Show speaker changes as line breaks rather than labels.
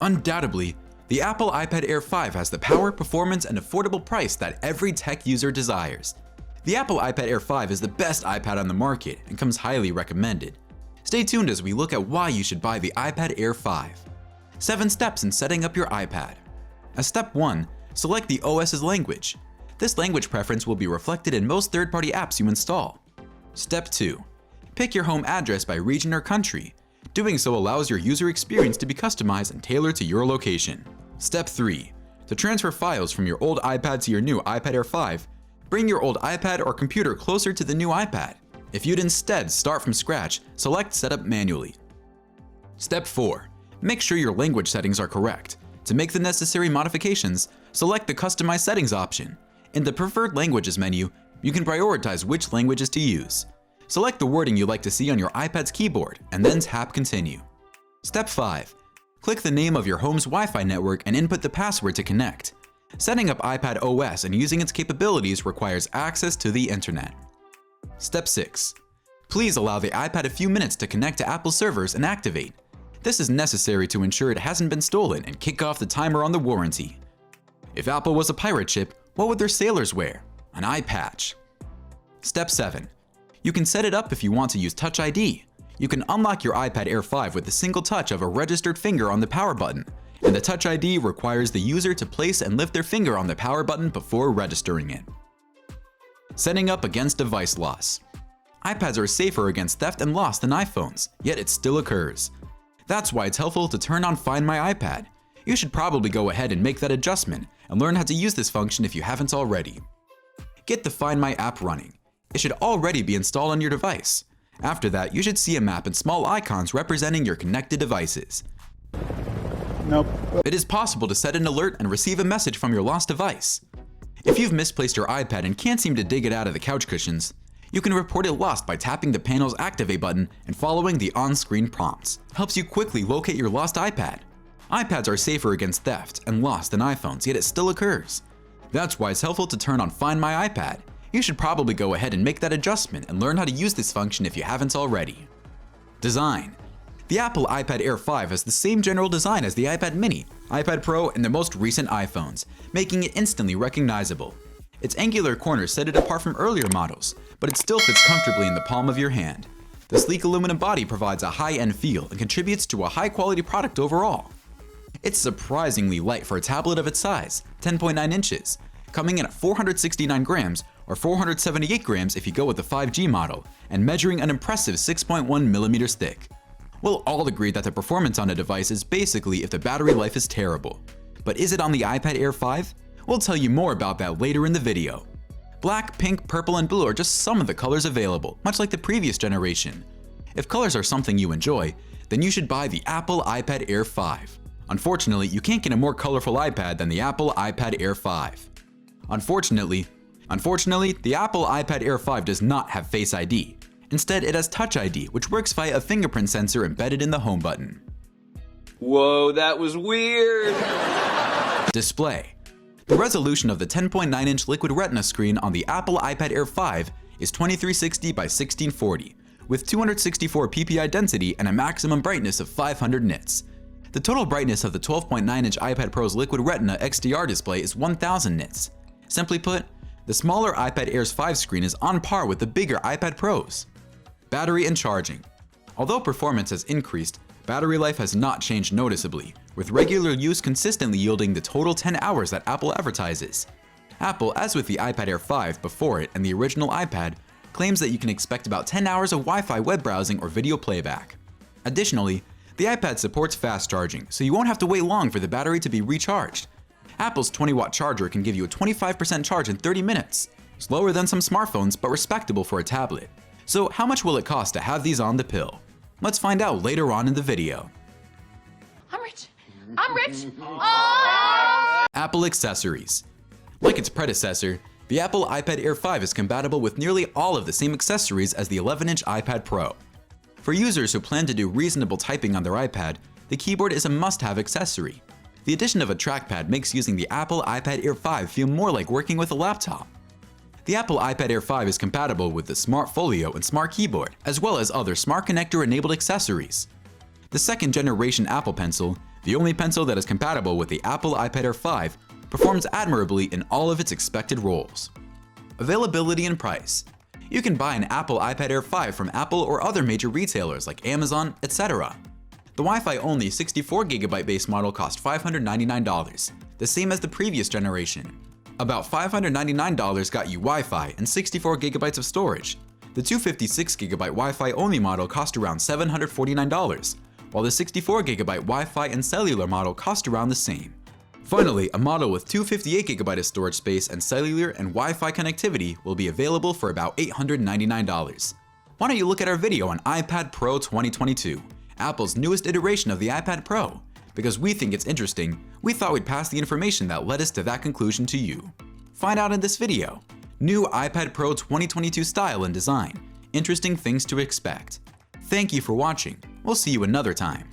Undoubtedly, the Apple iPad Air 5 has the power, performance, and affordable price that every tech user desires. The Apple iPad Air 5 is the best iPad on the market and comes highly recommended. Stay tuned as we look at why you should buy the iPad Air 5. 7 steps in setting up your iPad. As step 1, select the OS's language. This language preference will be reflected in most third-party apps you install. Step 2, pick your home address by region or country. Doing so allows your user experience to be customized and tailored to your location. Step 3, to transfer files from your old iPad to your new iPad Air 5, bring your old iPad or computer closer to the new iPad. If you'd instead start from scratch, select Setup manually. Step 4, make sure your language settings are correct. To make the necessary modifications, select the Customize Settings option. In the Preferred Languages menu, you can prioritize which languages to use. Select the wording you'd like to see on your iPad's keyboard, and then tap Continue. Step 5, click the name of your home's Wi-Fi network and input the password to connect. Setting up iPad OS and using its capabilities requires access to the internet. Step 6, please allow the iPad a few minutes to connect to Apple servers and activate. This is necessary to ensure it hasn't been stolen and kick off the timer on the warranty. If Apple was a pirate ship, what would their sailors wear? An eye patch. Step 7, you can set it up if you want to use Touch ID. You can unlock your iPad Air 5 with a single touch of a registered finger on the power button, and the Touch ID requires the user to place and lift their finger on the power button before registering it. Setting up against device loss. iPads are safer against theft and loss than iPhones, yet it still occurs. That's why it's helpful to turn on Find My iPad. You should probably go ahead and make that adjustment and learn how to use this function if you haven't already. Get the Find My app running. It should already be installed on your device. After that, you should see a map and small icons representing your connected devices.
Nope.
It is possible to set an alert and receive a message from your lost device. If you've misplaced your iPad and can't seem to dig it out of the couch cushions, you can report it lost by tapping the panel's Activate button and following the on-screen prompts. Helps you quickly locate your lost iPad. iPads are safer against theft and loss than iPhones, yet it still occurs. That's why it's helpful to turn on Find My iPad. You should probably go ahead and make that adjustment and learn how to use this function if you haven't already. Design. The Apple iPad Air 5 has the same general design as the iPad mini, iPad Pro, and the most recent iPhones, making it instantly recognizable. Its angular corners set it apart from earlier models, but it still fits comfortably in the palm of your hand. The sleek aluminum body provides a high-end feel and contributes to a high-quality product overall. It's surprisingly light for a tablet of its size, 10.9 inches, coming in at 469 grams or 478 grams if you go with the 5G model, and measuring an impressive 6.1 millimeters thick. We'll all agree that the performance on a device is basically if the battery life is terrible. But is it on the iPad Air 5? We'll tell you more about that later in the video. Black, pink, purple, and blue are just some of the colors available, much like the previous generation. If colors are something you enjoy, then you should buy the Apple iPad Air 5. Unfortunately, you can't get a more colorful iPad than the Apple iPad Air 5. Unfortunately, the Apple iPad Air 5 does not have Face ID. Instead, it has Touch ID, which works via a fingerprint sensor embedded in the home button.
Whoa, that was weird!
Display. The resolution of the 10.9-inch Liquid Retina screen on the Apple iPad Air 5 is 2360 by 1640, with 264 ppi density and a maximum brightness of 500 nits. The total brightness of the 12.9-inch iPad Pro's Liquid Retina XDR display is 1000 nits. Simply put, the smaller iPad Air's 5 screen is on par with the bigger iPad Pros. Battery and charging. Although performance has increased, battery life has not changed noticeably, with regular use consistently yielding the total 10 hours that Apple advertises. Apple, as with the iPad Air 5 before it and the original iPad, claims that you can expect about 10 hours of Wi-Fi web browsing or video playback. Additionally, the iPad supports fast charging, so you won't have to wait long for the battery to be recharged. Apple's 20-watt charger can give you a 25% charge in 30 minutes, slower than some smartphones but respectable for a tablet. So how much will it cost to have these on the pill? Let's find out later on in the video.
I'm rich. I'm rich. Oh!
Apple accessories. Like its predecessor, the Apple iPad Air 5 is compatible with nearly all of the same accessories as the 11-inch iPad Pro. For users who plan to do reasonable typing on their iPad, the keyboard is a must-have accessory. The addition of a trackpad makes using the Apple iPad Air 5 feel more like working with a laptop. The Apple iPad Air 5 is compatible with the Smart Folio and Smart Keyboard, as well as other Smart Connector-enabled accessories. The second-generation Apple Pencil, The only pencil that is compatible with the Apple iPad Air 5 performs admirably in all of its expected roles. Availability and price. You can buy an Apple iPad Air 5 from Apple or other major retailers like Amazon, etc. The Wi-Fi only 64GB base model cost $599, the same as the previous generation. About $599 got you Wi-Fi and 64GB of storage. The 256GB Wi-Fi only model cost around $749, while the 64GB Wi-Fi and cellular model cost around the same. Finally, a model with 258GB of storage space and cellular and Wi-Fi connectivity will be available for about $899. Why don't you look at our video on iPad Pro 2022, Apple's newest iteration of the iPad Pro? Because we think it's interesting, we thought we'd pass the information that led us to that conclusion to you. Find out in this video. New iPad Pro 2022 style and design. Interesting things to expect. Thank you for watching. We'll see you another time.